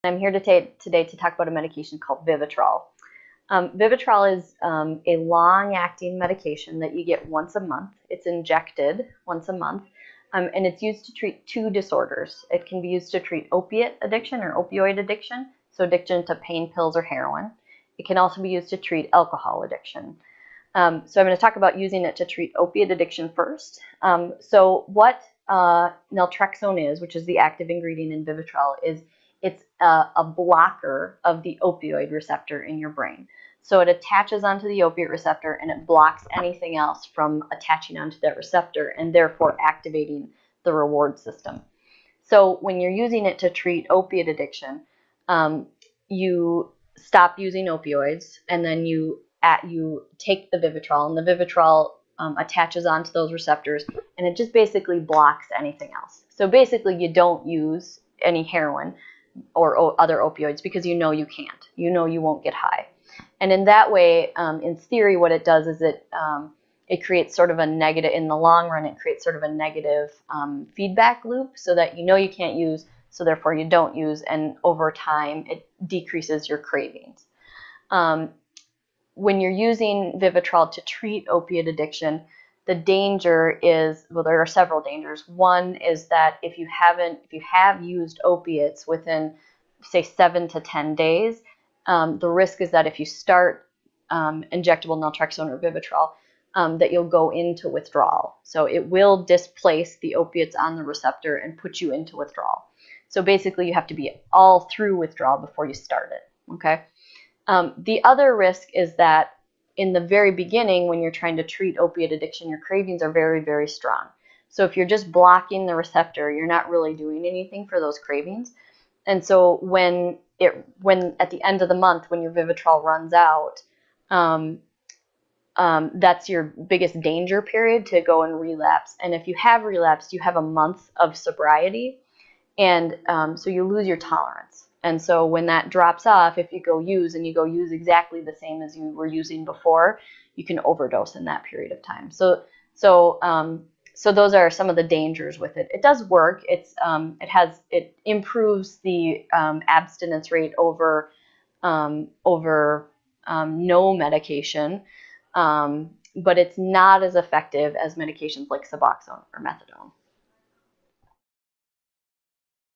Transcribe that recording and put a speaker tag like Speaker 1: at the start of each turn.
Speaker 1: I'm here today to talk about a medication called Vivitrol. Vivitrol is a long-acting medication that you get once a month. It's injected once a month, and it's used to treat two disorders. It can be used to treat opiate addiction or opioid addiction, so addiction to pain pills or heroin. It can also be used to treat alcohol addiction. So I'm going to talk about using it to treat opiate addiction first. So what naltrexone is, which is the active ingredient in Vivitrol, is it's a blocker of the opioid receptor in your brain. So it attaches onto the opiate receptor and it blocks anything else from attaching onto that receptor and therefore activating the reward system. So when you're using it to treat opiate addiction, you stop using opioids and then you take the Vivitrol, and the Vivitrol attaches onto those receptors, and it just basically blocks anything else. So basically you don't use any heroin or other opioids because you know you can't. You know you won't get high. And in that way, in theory, what it does is it creates sort of a negative, in the long run, it creates sort of a negative feedback loop so that you know you can't use, so therefore you don't use, and over time it decreases your cravings. When you're using Vivitrol to treat opiate addiction, the danger is, well, there are several dangers. One is that if you have used opiates within, say, 7 to 10 days, the risk is that if you start injectable naltrexone or Vivitrol, that you'll go into withdrawal. So it will displace the opiates on the receptor and put you into withdrawal. So basically you have to be all through withdrawal before you start it, okay? The other risk is that in the very beginning, when you're trying to treat opiate addiction, your cravings are very, very strong. So if you're just blocking the receptor, you're not really doing anything for those cravings. And so when at the end of the month, when your Vivitrol runs out, that's your biggest danger period to go and relapse. And if you have relapsed, you have a month of sobriety, and so you lose your tolerance. And so when that drops off, if you go use exactly the same as you were using before, you can overdose in that period of time. So those are some of the dangers with it. It does work. It improves the abstinence rate over no medication, but it's not as effective as medications like Suboxone or methadone.